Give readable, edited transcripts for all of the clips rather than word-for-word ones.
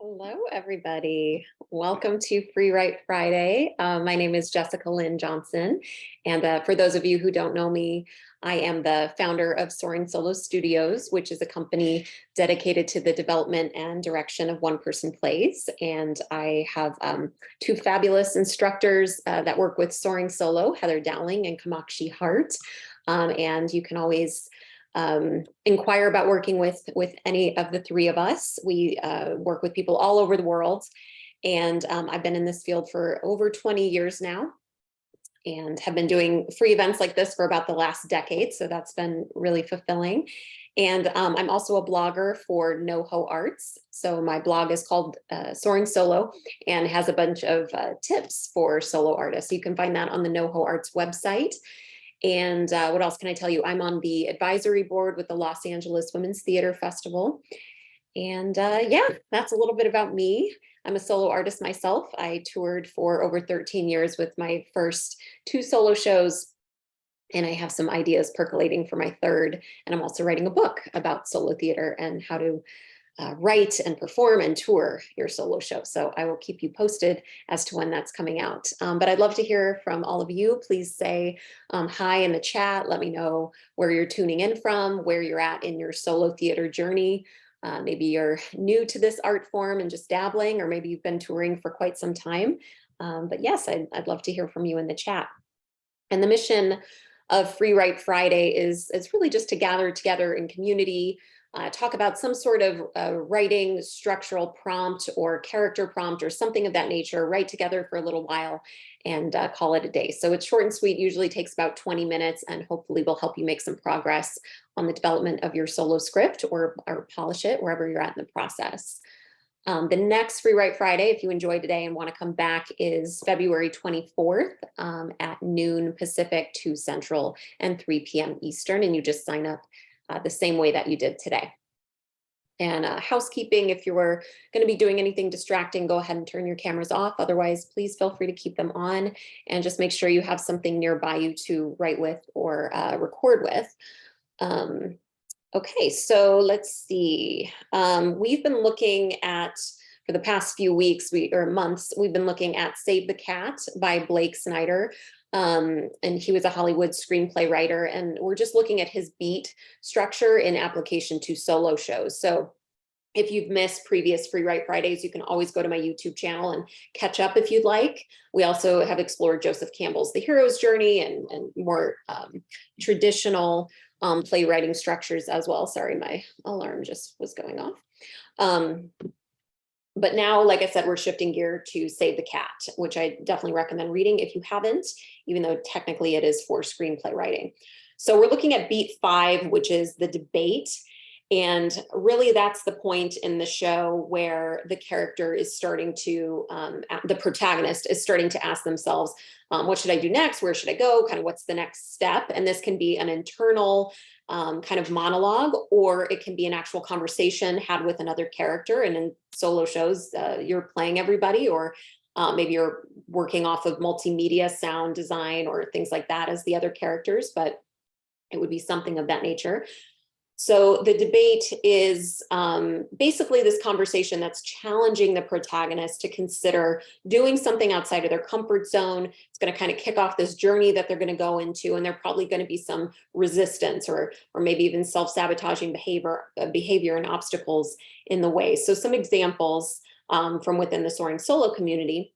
Hello, everybody. Welcome to FREEWrite Friday. My name is Jessica Lynn Johnson. And for those of you who don't know me, I am the founder of Soaring Solo Studios, which is a company dedicated to the development and direction of one-person plays. And I have two fabulous instructors that work with Soaring Solo, Heather Dowling and Kamakshi Hart. And you can always inquire about working with any of the three of us. We work with people all over the world, and I've been in this field for over 20 years now and have been doing free events like this for about the last decade, so that's been really fulfilling. And I'm also a blogger for NoHo Arts. So my blog is called Soaring Solo and has a bunch of tips for solo artists. You can find that on the NoHo Arts website. And what else can I tell you? I'm on the advisory board with the Los Angeles Women's Theater Festival. And yeah, that's a little bit about me. I'm a solo artist myself. I toured for over 13 years with my first two solo shows, and I have some ideas percolating for my third. And I'm also writing a book about solo theater and how to write and perform and tour your solo show. So I will keep you posted as to when that's coming out. But I'd love to hear from all of you. Please say hi in the chat. Let me know where you're tuning in from, where you're at in your solo theater journey. Maybe you're new to this art form and just dabbling, or maybe you've been touring for quite some time. But yes, I'd love to hear from you in the chat. And the mission of FREEWrite Friday is really just to gather together in community, talk about some sort of writing structural prompt or character prompt or something of that nature, write together for a little while and call it a day. So it's short and sweet, usually takes about 20 minutes, and hopefully will help you make some progress on the development of your solo script or polish it wherever you're at in the process. The next FREEWrite Friday, if you enjoyed today and want to come back, is February 24th at noon Pacific, 2 Central, and 3 p.m. Eastern, and you just sign up the same way that you did today. And housekeeping, if you were going to be doing anything distracting, go ahead and turn your cameras off. Otherwise, please feel free to keep them on, and just make sure you have something nearby you to write with or record with. Okay, so let's see. We've been looking at, for the past few weeks or months, we've been looking at Save the Cat by Blake Snyder. And he was a Hollywood screenplay writer, and we're just looking at his beat structure in application to solo shows. So if you've missed previous FREEWrite Fridays, you can always go to my YouTube channel and catch up if you'd like. We also have explored Joseph Campbell's The Hero's Journey and more traditional playwriting structures as well. Sorry, my alarm just was going off. But now, like I said, we're shifting gear to Save the Cat, which I definitely recommend reading if you haven't, even though technically it is for screenplay writing. So we're looking at beat 5, which is the debate. And really, that's the point in the show where the character is starting to, the protagonist is starting to ask themselves, what should I do next? Where should I go? Kind of what's the next step? And this can be an internal kind of monologue, or it can be an actual conversation had with another character. And in solo shows, you're playing everybody, or maybe you're working off of multimedia sound design or things like that as the other characters, but it would be something of that nature. So the debate is basically this conversation that's challenging the protagonist to consider doing something outside of their comfort zone. It's going to kind of kick off this journey that they're going to go into, and there's probably going to be some resistance or maybe even self-sabotaging behavior and obstacles in the way. So some examples from within the Soaring Solo community.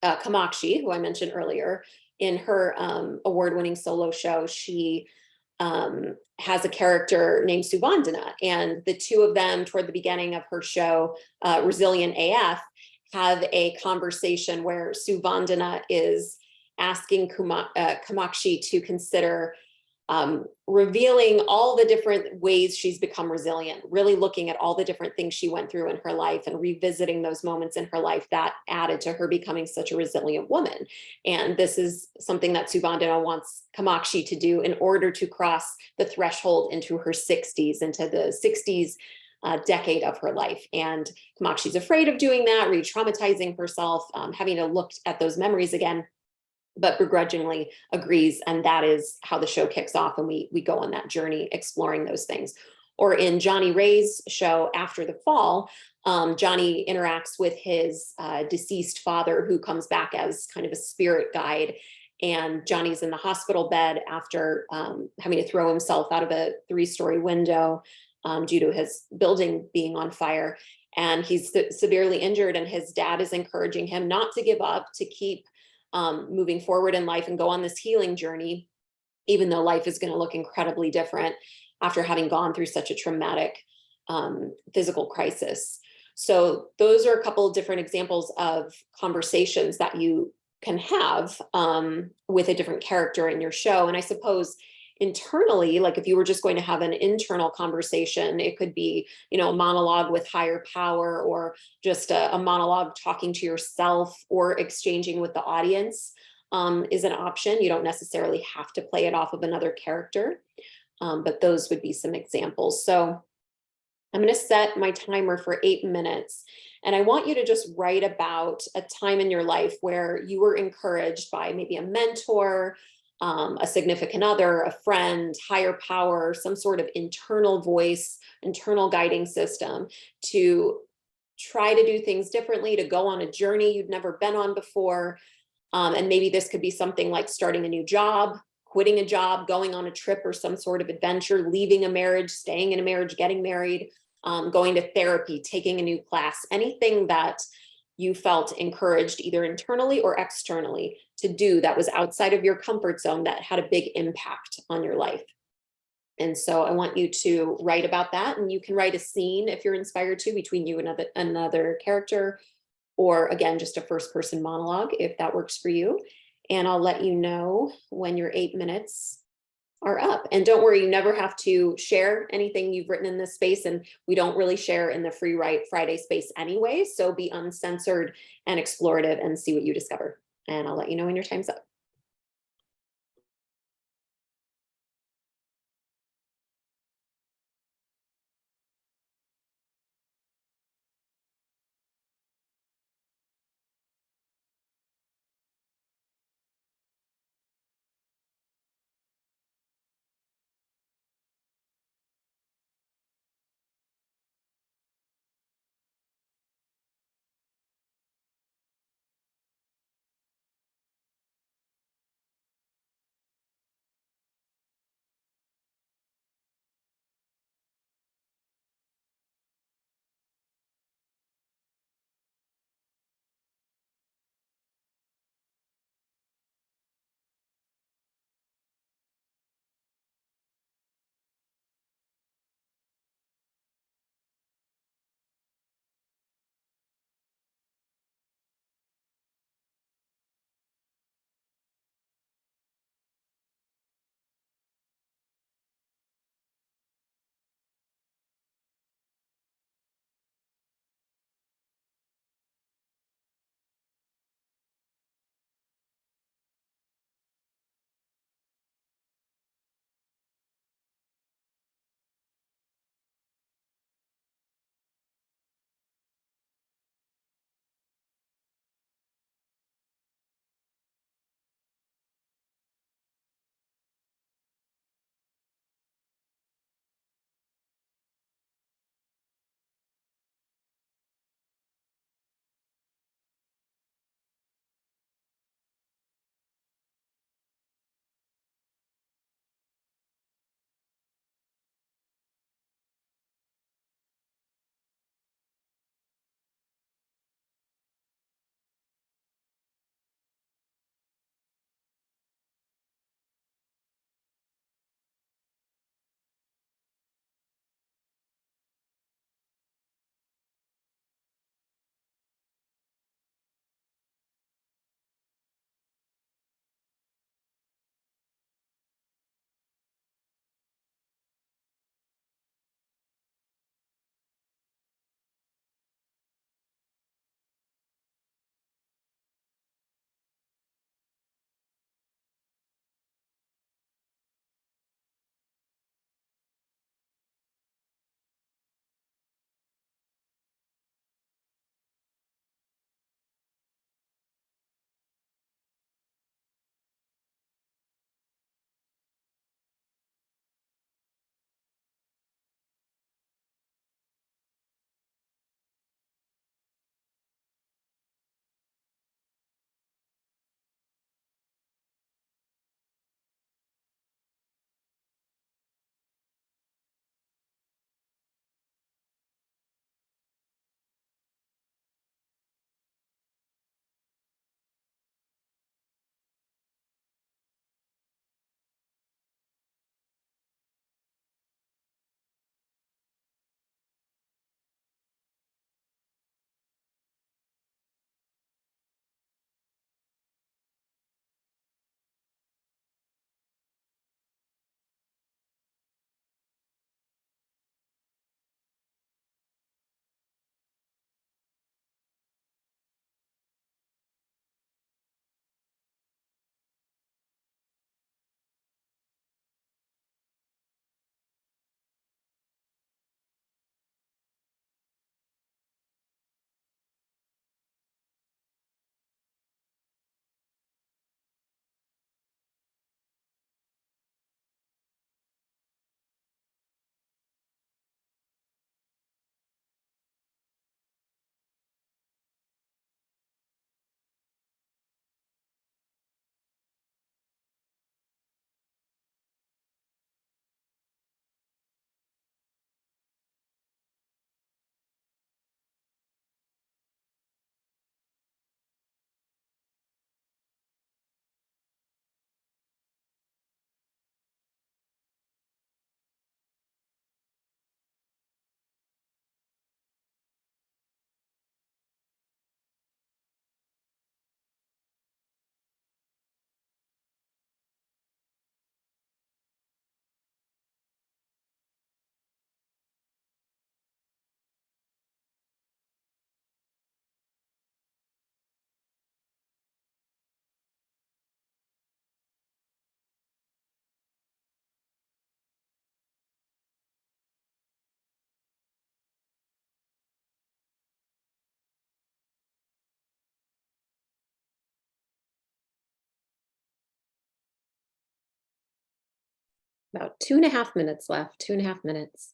Kamakshi, who I mentioned earlier, in her award-winning solo show, she has a character named Suvandana, and the two of them toward the beginning of her show, Resilient AF, have a conversation where Suvandana is asking Kamakshi to consider revealing all the different ways she's become resilient, really looking at all the different things she went through in her life and revisiting those moments in her life that added to her becoming such a resilient woman. And this is something that Suvandana wants Kamakshi to do in order to cross the threshold into her 60s, into the 60s decade of her life. And Kamakshi's afraid of doing that, re-traumatizing herself, having to look at those memories again, but begrudgingly agrees. And that is how the show kicks off. And we go on that journey exploring those things. Or in Johnny Ray's show, After the Fall, Johnny interacts with his deceased father, who comes back as kind of a spirit guide. And Johnny's in the hospital bed after having to throw himself out of a 3-story window due to his building being on fire. And he's severely injured, and his dad is encouraging him not to give up, to keep moving forward in life and go on this healing journey, even though life is going to look incredibly different after having gone through such a traumatic physical crisis. So those are a couple of different examples of conversations that you can have with a different character in your show. And I suppose internally, like if you were just going to have an internal conversation, it could be, you know, a monologue with higher power, or just a monologue talking to yourself or exchanging with the audience is an option. You don't necessarily have to play it off of another character, but those would be some examples. So I'm going to set my timer for 8 minutes. And I want you to just write about a time in your life where you were encouraged by maybe a mentor, a significant other, a friend, higher power, some sort of internal voice, internal guiding system to try to do things differently, to go on a journey you'd never been on before. And maybe this could be something like starting a new job, quitting a job, going on a trip or some sort of adventure, leaving a marriage, staying in a marriage, getting married, going to therapy, taking a new class, anything that you felt encouraged either internally or externally to do that was outside of your comfort zone that had a big impact on your life. And so I want you to write about that, and you can write a scene if you're inspired to between you and another character, or again, just a first person monologue if that works for you. And I'll let you know when your 8 minutes are up. And don't worry, you never have to share anything you've written in this space. And we don't really share in the FREEWrite Friday space anyway. So be uncensored and explorative and see what you discover. And I'll let you know when your time's up. About 2.5 minutes left, 2.5 minutes.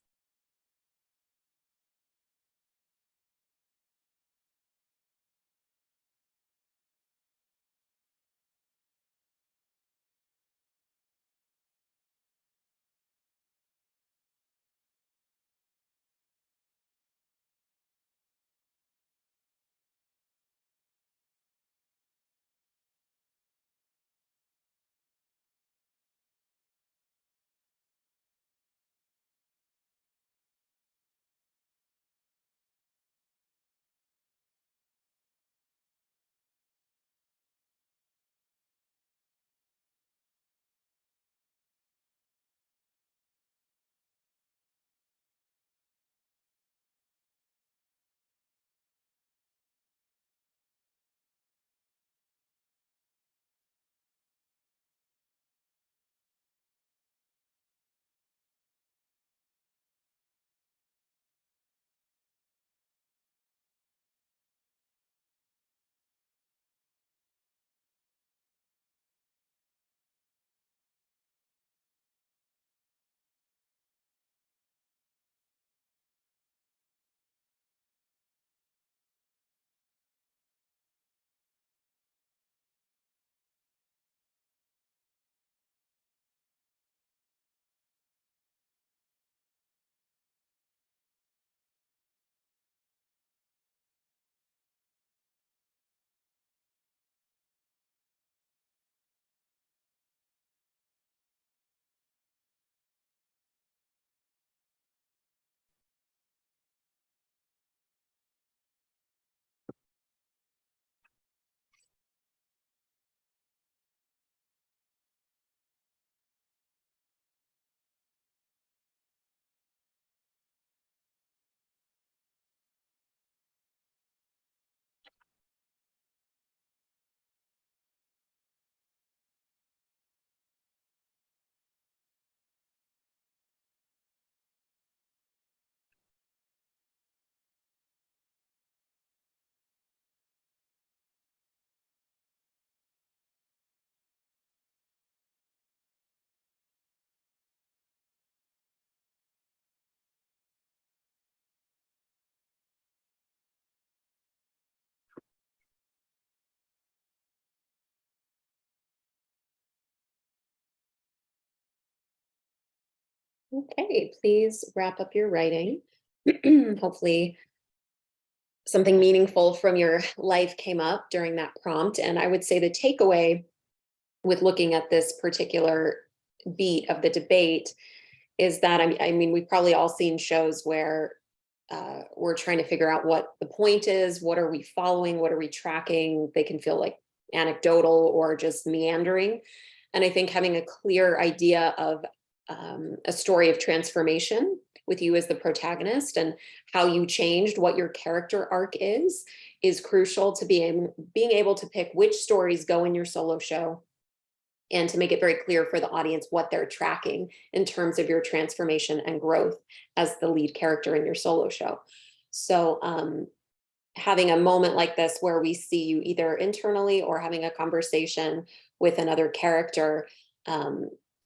Okay, please wrap up your writing. Hopefully something meaningful from your life came up during that prompt. And I would say the takeaway with looking at this particular beat of the debate is that I mean, we've probably all seen shows where we're trying to figure out what the point is, what are we following, what are we tracking. They can feel like anecdotal or just meandering. And I think having a clear idea of a story of transformation with you as the protagonist and how you changed, what your character arc is crucial to being able to pick which stories go in your solo show and to make it very clear for the audience what they're tracking in terms of your transformation and growth as the lead character in your solo show. So having a moment like this where we see you either internally or having a conversation with another character,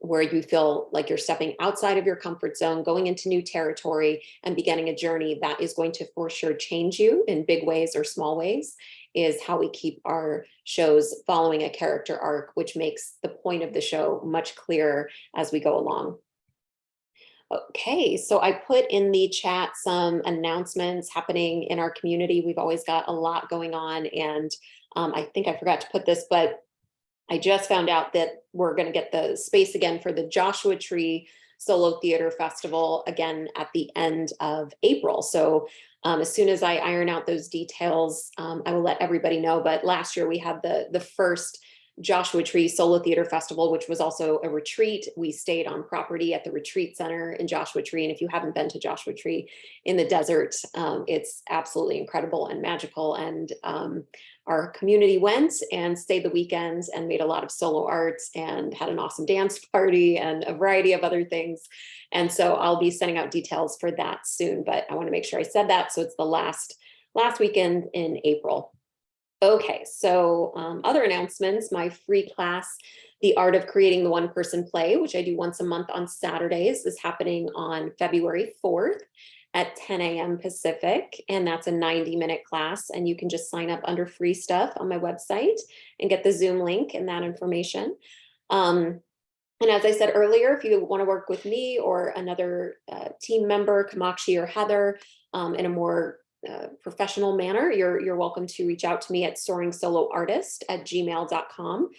where you feel like you're stepping outside of your comfort zone, going into new territory and beginning a journey that is going to for sure change you in big ways or small ways, is how we keep our shows following a character arc, which makes the point of the show much clearer as we go along. Okay, so I put in the chat some announcements happening in our community. We've always got a lot going on, and I think I forgot to put this, but I just found out that we're going to get the space again for the Joshua Tree Solo Theater Festival again at the end of April. So as soon as I iron out those details, I will let everybody know. But last year we had the first Joshua Tree Solo Theater Festival, which was also a retreat. We stayed on property at the retreat center in Joshua Tree. And if you haven't been to Joshua Tree in the desert, it's absolutely incredible and magical. And our community went and stayed the weekends and made a lot of solo arts and had an awesome dance party and a variety of other things. And so I'll be sending out details for that soon, but I want to make sure I said that. So it's the last weekend in April. Okay, so other announcements, my free class, The Art of Creating the One-Person Play, which I do once a month on Saturdays, is happening on February 4th at 10 a.m. Pacific. And that's a 90-minute class. And you can just sign up under free stuff on my website and get the Zoom link and that information. And as I said earlier, if you want to work with me or another team member, Kamakshi or Heather, in a more professional manner, you're welcome to reach out to me at soaringsoloartist@gmail.com.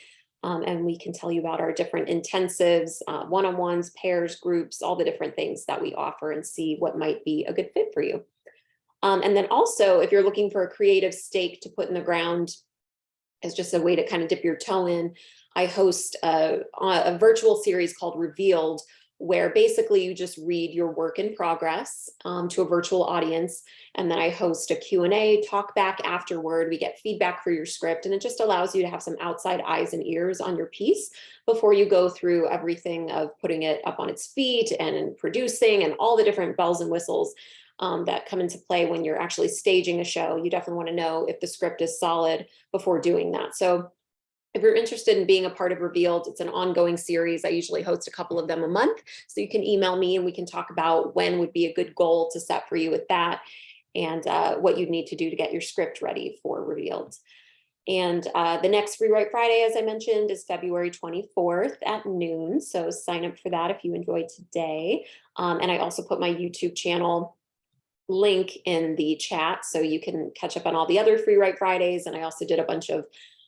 And we can tell you about our different intensives, one-on-ones, pairs, groups, all the different things that we offer and see what might be a good fit for you. And then also, if you're looking for a creative stake to put in the ground as just a way to kind of dip your toe in, I host a virtual series called Revealed, where basically you just read your work in progress to a virtual audience. And then I host a Q&A, talk back afterward. We get feedback for your script, and it just allows you to have some outside eyes and ears on your piece before you go through everything of putting it up on its feet and producing and all the different bells and whistles that come into play when you're actually staging a show. You definitely want to know if the script is solid before doing that. So if you're interested in being a part of Revealed, it's an ongoing series. I usually host a couple of them a month. So you can email me and we can talk about when would be a good goal to set for you with that and what you need to do to get your script ready for Revealed. And the next FREEWrite Friday, as I mentioned, is February 24th at noon. So sign up for that if you enjoyed today. And I also put my YouTube channel link in the chat so you can catch up on all the other FREEWrite Fridays. And I also did a bunch of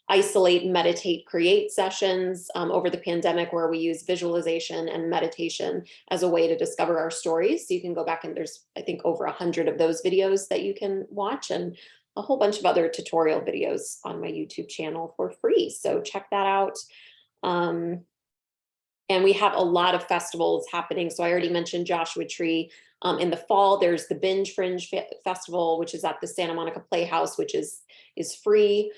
isolate, meditate, create sessions over the pandemic where we use visualization and meditation as a way to discover our stories. So you can go back and there's, I think, over 100 of those videos that you can watch and a whole bunch of other tutorial videos on my YouTube channel for free. So check that out. And we have a lot of festivals happening. So I already mentioned Joshua Tree. In the fall, there's the Binge Fringe Festival, which is at the Santa Monica Playhouse, which is free.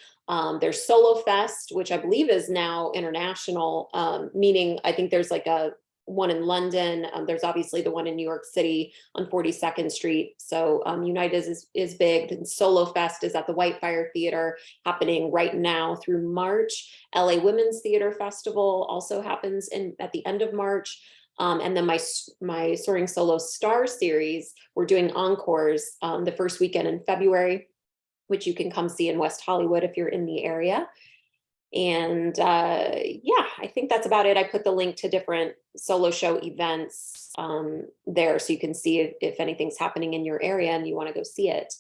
There's Solo Fest, which I believe is now international, meaning I think there's like a one in London. There's obviously the one in New York City on 42nd Street. So United is big. And Solo Fest is at the Whitefire Theater happening right now through March. LA Women's Theater Festival also happens at the end of March. And then my Soaring Solo Star series, we're doing encores the first weekend in February, which you can come see in West Hollywood if you're in the area. And yeah, I think that's about it. I put the link to different solo show events there so you can see if anything's happening in your area and you want to go see it.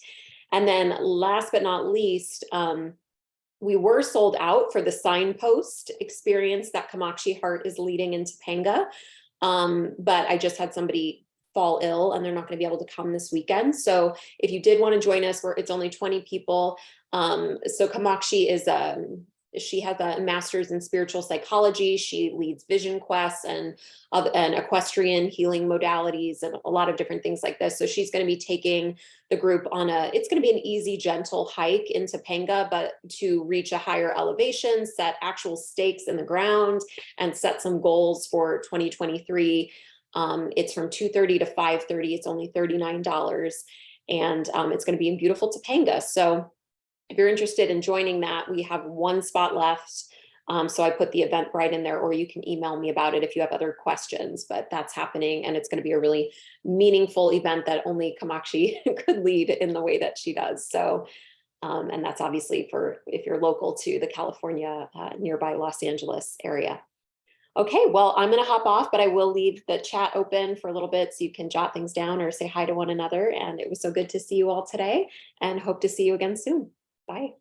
And then last but not least, we were sold out for the signpost experience that Kamakshi Hart is leading in Topanga. But I just had somebody fall ill and they're not going to be able to come this weekend. So if you did want to join us, it's only 20 people. So Kamakshi is she has a master's in spiritual psychology. She leads vision quests and equestrian healing modalities and a lot of different things like this. So she's going to be taking the group on it's going to be an easy, gentle hike in Topanga, but to reach a higher elevation, set actual stakes in the ground and set some goals for 2023. It's from 2:30 to 5:30. It's only $39 and it's going to be in beautiful Topanga. So if you're interested in joining that, we have one spot left. So I put the Eventbrite in there, or you can email me about it if you have other questions, but that's happening. And it's going to be a really meaningful event that only Kamakshi could lead in the way that she does. So, and that's obviously for if you're local to the California, nearby Los Angeles area. Okay, well, I'm going to hop off, but I will leave the chat open for a little bit so you can jot things down or say hi to one another. And it was so good to see you all today and hope to see you again soon. Bye.